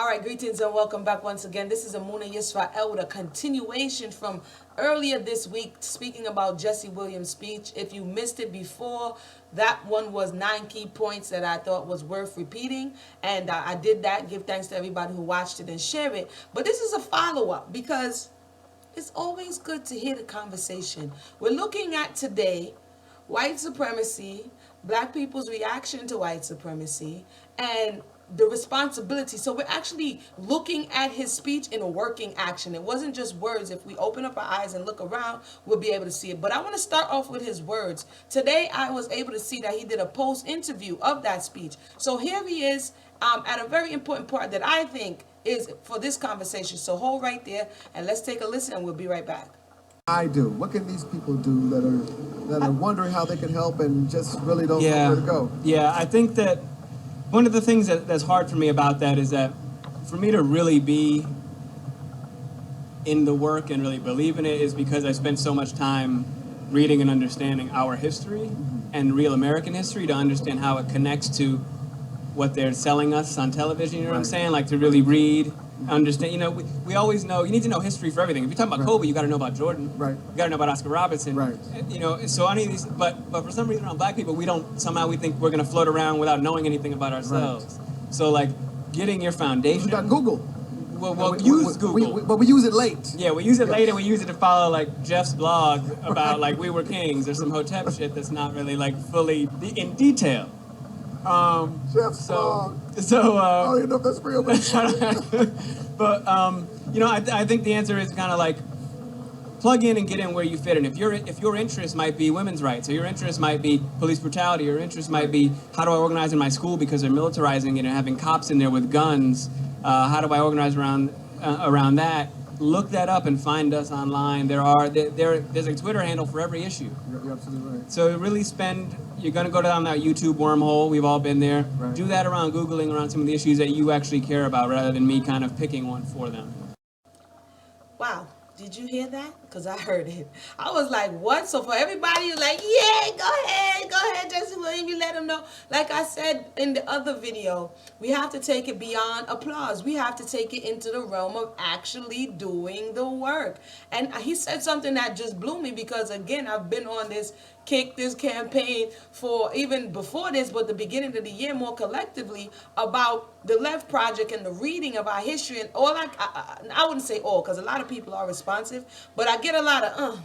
right, greetings and welcome back once again. This is Emunah Y'srael with a continuation from earlier this week, speaking about Jessie Williams Speech. If you missed it before, that one was 9 key points that I thought was worth repeating, and I did that. Give thanks to everybody who watched it and share it. But this is a follow-up because it's always good to hear the conversation. We're looking at today white supremacy, black people's reaction to white supremacy, and the responsibility. So we're actually looking at his speech in a working action. It wasn't just words. If we open up our eyes and look around, we'll be able to see it. But I want to start off with his words. Today, I was able to see that he did a post interview of that speech. So here he is at a very important part that I think is for this conversation. So hold right there and let's take a listen and we'll be right back. I do. What can these people do that are wondering how they can help and just really don't know where to go? Yeah, I think that one of the things that's hard for me about that is that for me to really be in the work and really believe in it is because I spent so much time reading and understanding our history and real American history to understand how it connects to what they're selling us on television, you know what I'm saying? Like to really read, understand, you know, we always know, you need to know history for everything. If you're talking about Kobe, you got to know about Jordan. Right. You got to know about Oscar Robertson. Right. You know, so any of these, but for some reason around black people, we think we're going to float around without knowing anything about ourselves. Right. So like getting your foundation. We got Google. Well, use Google. But we use it late. Yeah, we use it late and we use it to follow like Jeff's blog about like we were kings or some Hotep shit that's not really like fully in detail. Jeff's blog. So, I don't even know if that's real. But you know, I think the answer is kind of like plug in and get in where you fit in. If your interest might be women's rights, or your interest might be police brutality, or your interest might be how do I organize in my school because they're militarizing it and having cops in there with guns. How do I organize around that? Look that up and find us online. There's a Twitter handle for every issue. You're absolutely right. So really you're going to go down that YouTube wormhole. We've all been there. Right. Do that around Googling around some of the issues that you actually care about rather than me kind of picking one for them. Wow. Did you hear that? Because I heard it. I was like, what? So for everybody, you're like, yeah, go ahead, Jessie Williams, you let them know. Like I said in the other video, we have to take it beyond applause. We have to take it into the realm of actually doing the work. And he said something that just blew me because, again, I've been on this campaign for even before this, but the beginning of the year more collectively about the Left Project and the reading of our history and all. I wouldn't say all because a lot of people are responsive, but I get a lot of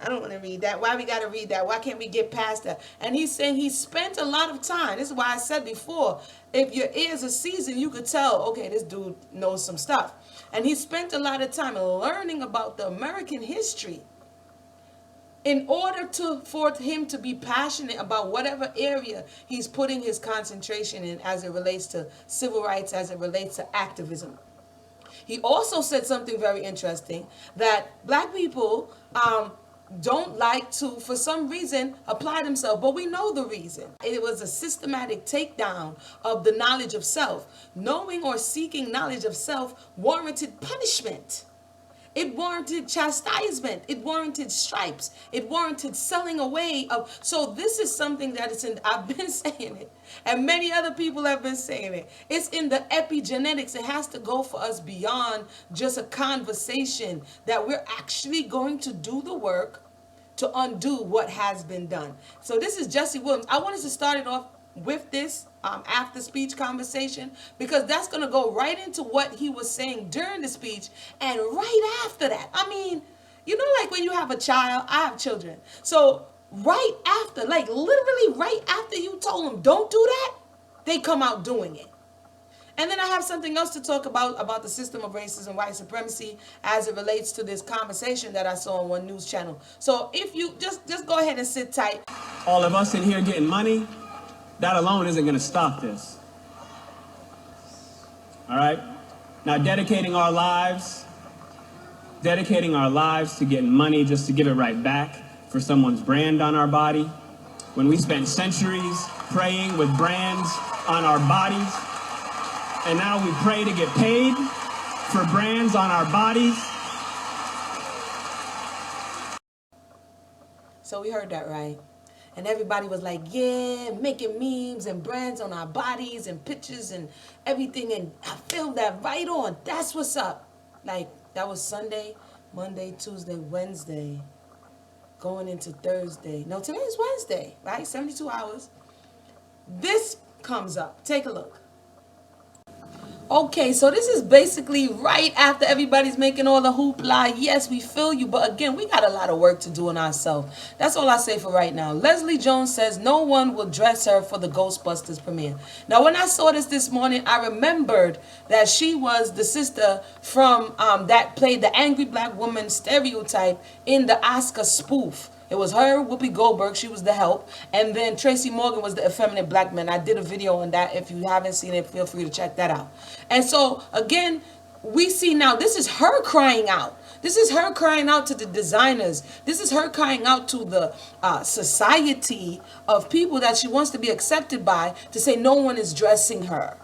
I don't want to read that. Why we got to read that? Why can't we get past that? And he's saying he spent a lot of time. This is why I said before, if your ears are seasoned, you could tell, okay, this dude knows some stuff. And he spent a lot of time learning about the American history in order for him to be passionate about whatever area he's putting his concentration in as it relates to civil rights, as it relates to activism. He also said something very interesting, that black people don't like to, for some reason, apply themselves. But we know the reason. It was a systematic takedown of the knowledge of self. Knowing or seeking knowledge of self warranted punishment. It warranted chastisement. It warranted stripes. It warranted selling away of. So this is something that is in, I've been saying it, and many other people have been saying it. It's in the epigenetics. It has to go for us beyond just a conversation, that we're actually going to do the work to undo what has been done. So this is Jessie Williams. I wanted to start it off with this after speech conversation because that's going to go right into what he was saying during the speech and right after that. I mean, you know, like when you have a child, I have children. So right after, like literally right after you told them don't do that, they come out doing it. And then I have something else to talk about the system of racism, white supremacy, as it relates to this conversation that I saw on one news channel. So if you just go ahead and sit tight. All of us in here getting money, that alone isn't going to stop this. All right? Now, dedicating our lives to getting money just to give it right back for someone's brand on our body, when we spent centuries praying with brands on our bodies, and now we pray to get paid for brands on our bodies. So we heard that right. And everybody was like, yeah, making memes and brands on our bodies and pictures and everything. And I feel that right on. That's what's up. Like, that was Sunday, Monday, Tuesday, Wednesday, going into Thursday. No, today is Wednesday, right? 72 hours. This comes up. Take a look. Okay, so this is basically right after everybody's making all the hoopla. Yes, we feel you, but again, we got a lot of work to do on ourselves. That's all I say for right now. Leslie Jones says no one will dress her for the Ghostbusters premiere. Now, when I saw this morning, I remembered that she was the sister from that played the angry black woman stereotype in the Oscar spoof. It was her, Whoopi Goldberg, she was the help, and then Tracy Morgan was the effeminate black man. I did a video on that. If you haven't seen it, feel free to check that out. And so, again, we see now, this is her crying out. This is her crying out to the designers. This is her crying out to the society of people that she wants to be accepted by, to say no one is dressing her.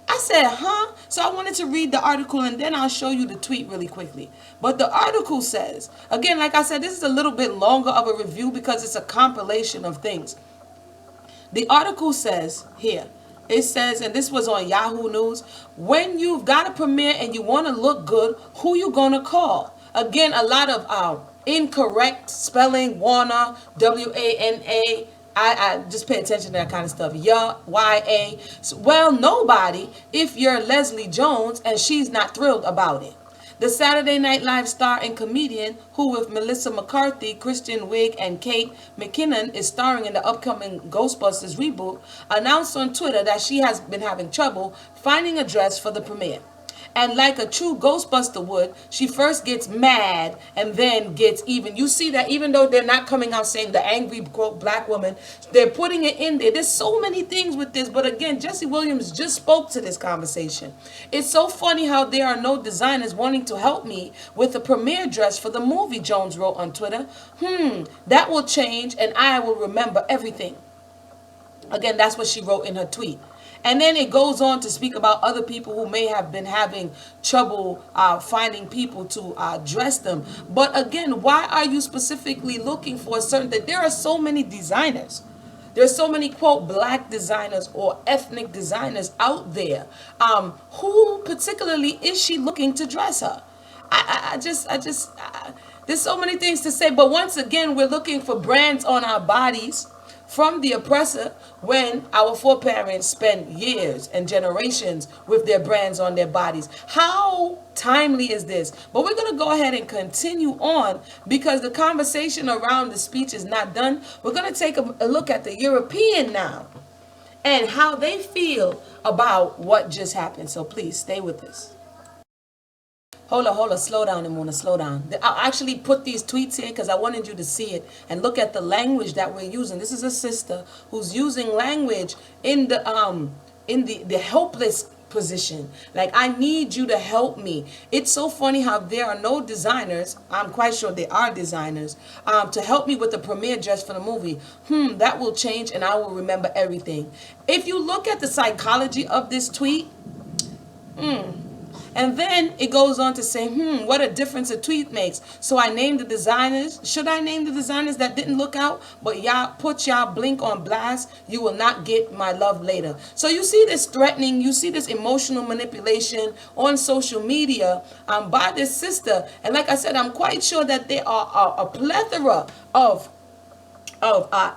I said, huh? So I wanted to read the article, and then I'll show you the tweet really quickly. But the article says, again, like I said, this is a little bit longer of a review because it's a compilation of things. The article says here, it says, and this was on Yahoo News, when you've got a premiere and you want to look good, who you going to call? Again, a lot of incorrect spelling, Warner, W-A-N-A, I just pay attention to that kind of stuff. Y-A. Well, nobody if you're Leslie Jones and she's not thrilled about it. The Saturday Night Live star and comedian, who with Melissa McCarthy, Kristen Wiig, and Kate McKinnon is starring in the upcoming Ghostbusters reboot, announced on Twitter that she has been having trouble finding a dress for the premiere. And like a true Ghostbuster would, she first gets mad and then gets even. You see that even though they're not coming out saying the angry, quote, black woman, they're putting it in there. There's so many things with this. But again, Jessie Williams just spoke to this conversation. It's so funny how there are no designers wanting to help me with the premiere dress for the movie, Jones wrote on Twitter. That will change and I will remember everything. Again, that's what she wrote in her tweet. And then it goes on to speak about other people who may have been having trouble finding people to dress them. But again, why are you specifically looking for a certain thing? There are so many designers. There's so many, quote, black designers or ethnic designers out there. Who particularly is she looking to dress her? There's so many things to say. But once again, we're looking for brands on our bodies from the oppressor when our foreparents spent years and generations with their brands on their bodies. How timely is this? But we're going to go ahead and continue on because the conversation around the speech is not done. We're going to take a look at the European now and how they feel about what just happened. So please stay with us. Hold on, slow down, Emunah, slow down. I actually put these tweets here because I wanted you to see it and look at the language that we're using. This is a sister who's using language in the helpless position. Like, I need you to help me. It's so funny how there are no designers, I'm quite sure there are designers, to help me with the premiere dress for the movie. That will change and I will remember everything. If you look at the psychology of this tweet, and then it goes on to say, what a difference a tweet makes. So I named the designers. Should I name the designers that didn't look out? But y'all put y'all blink on blast. You will not get my love later. So you see this threatening, you see this emotional manipulation on social media by this sister. And like I said, I'm quite sure that there are a plethora of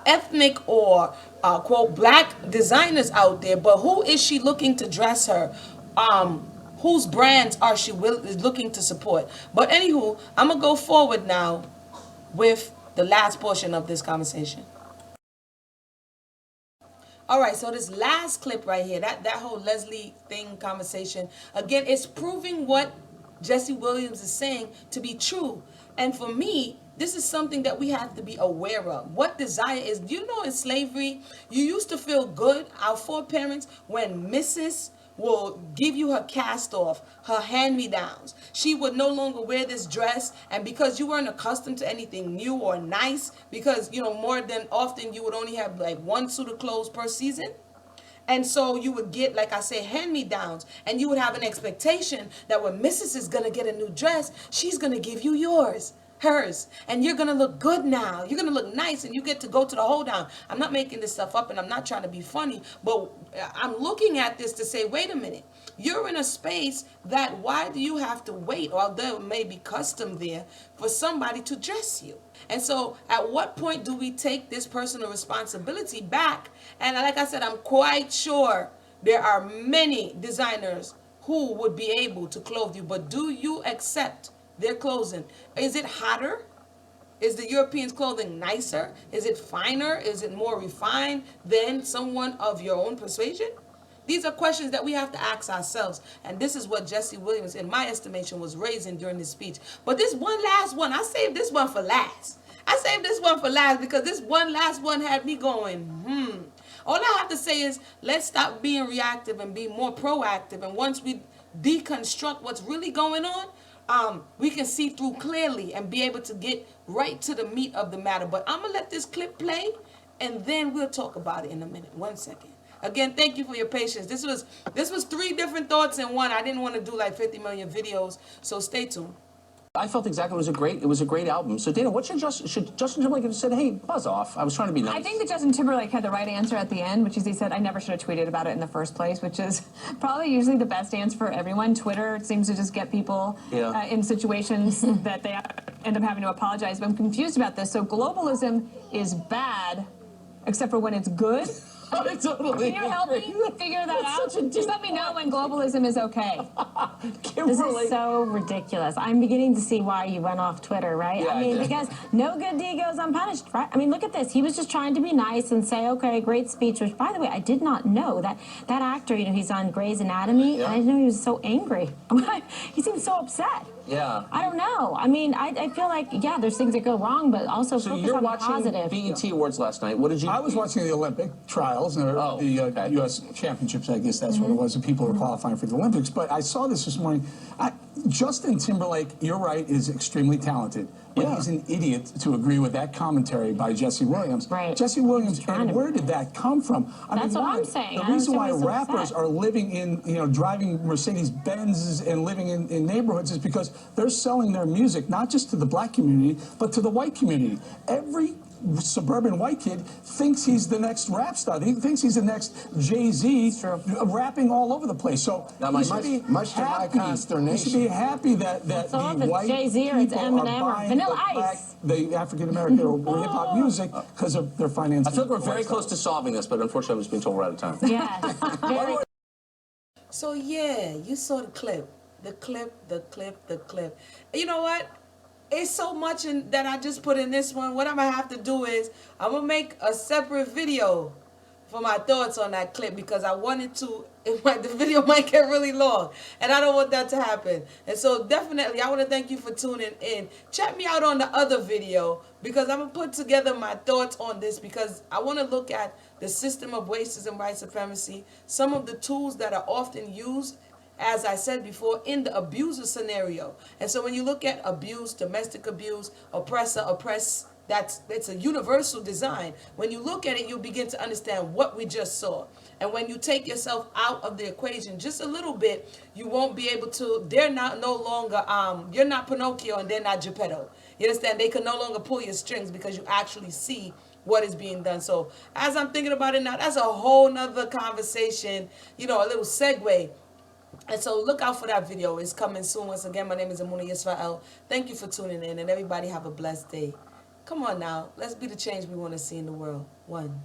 ethnic or quote black designers out there. But who is she looking to dress her? Whose brands are she looking to support? But anywho, I'm going to go forward now with the last portion of this conversation. All right, so this last clip right here, that whole Leslie thing conversation, again, it's proving what Jessie Williams is saying to be true. And for me, this is something that we have to be aware of. What desire is. You know, in slavery, you used to feel good, our foreparents, when Mrs. will give you her cast off, her hand-me-downs. She would no longer wear this dress, and because you weren't accustomed to anything new or nice, because, you know, more than often you would only have like one suit of clothes per season. And so you would get, like I say, hand-me-downs, and you would have an expectation that when Mrs. is going to get a new dress, she's going to give you yours. hers, and you're gonna look good now. You're gonna look nice, and you get to go to the hold down. I'm not making this stuff up, and I'm not trying to be funny, but I'm looking at this to say, wait a minute. You're in a space that why do you have to wait, or there may be custom there for somebody to dress you? And so at what point do we take this personal responsibility back? And like I said, I'm quite sure there are many designers who would be able to clothe you, but do you accept their clothing? Is it hotter? Is the Europeans' clothing nicer? Is it finer? Is it more refined than someone of your own persuasion? These are questions that we have to ask ourselves. And this is what Jessie Williams, in my estimation, was raising during this speech. But this one last one, I saved this one for last. I saved this one for last because this one last one had me going, All I have to say is let's stop being reactive and be more proactive. And once we deconstruct what's really going on, we can see through clearly and be able to get right to the meat of the matter. But I'm going to let this clip play, and then we'll talk about it in a minute. 1 second. Again, thank you for your patience. This was 3 different thoughts in one. I didn't want to do like 50 million videos, so stay tuned. I felt exactly it was a great album. So Dana, should Justin Timberlake have said, hey, buzz off? I was trying to be nice. I think that Justin Timberlake had the right answer at the end, which is he said, I never should have tweeted about it in the first place, which is probably usually the best answer for everyone. Twitter seems to just get people in situations that they end up having to apologize. But I'm confused about this. So globalism is bad, except for when it's good. Totally. Can you help me figure that out? Just let me know when globalism is okay. This is so ridiculous. I'm beginning to see why you went off Twitter, right? Yeah, I mean, because no good deed goes unpunished, right? I mean, look at this. He was just trying to be nice and say, okay, great speech, which, by the way, I did not know that actor, you know, he's on Grey's Anatomy, and I didn't know he was so angry. He seemed so upset. Yeah. I don't know. I mean, I feel like, yeah, there's things that go wrong, but also so focus you're on the watching positive. BET Awards last night. What did you? I was watching the Olympic trials, and the U.S. Championships, I guess that's what it was. The people were qualifying for the Olympics. But I saw this morning. Justin Timberlake, you're right, is extremely talented. But he's an idiot to agree with that commentary by Jessie Williams. Right. Jessie Williams, and where did that come from? That's what I'm saying. The reason why rappers are living in, driving Mercedes-Benzes and living in neighborhoods is because they're selling their music, not just to the black community, but to the white community. Every suburban white kid thinks he's the next rap star. He thinks he's the next Jay-Z, rapping all over the place. So much to my consternation. You should be happy that So the if white it's Jay-Z or it's people Eminem are or buying Vanilla the Ice. the African-American or hip-hop music because of their finances. I feel like we're very close to solving this, but unfortunately, I'm just being told we're out of time. Yeah. So yeah, you saw the clip. The clip. You know what? It's so much that I just put in this one. What I'm going to have to do is I'm going to make a separate video for my thoughts on that clip because I wanted to, the video might get really long and I don't want that to happen. And so definitely I want to thank you for tuning in. Check me out on the other video because I'm going to put together my thoughts on this because I want to look at the system of racism, white supremacy, some of the tools that are often used, as I said before, in the abuser scenario. And so when you look at abuse, domestic abuse, oppressor, oppressed, it's a universal design. When you look at it, you'll begin to understand what we just saw. And when you take yourself out of the equation just a little bit, you won't be able to, they're not no longer, you're not Pinocchio and they're not Geppetto. You understand? They can no longer pull your strings because you actually see what is being done. So as I'm thinking about it now, that's a whole nother conversation, a little segue. And so look out for that video. It's coming soon. Once again, my name is Emunah Y'srael. Thank you for tuning in, and everybody have a blessed day. Come on now. Let's be the change we want to see in the world. 1.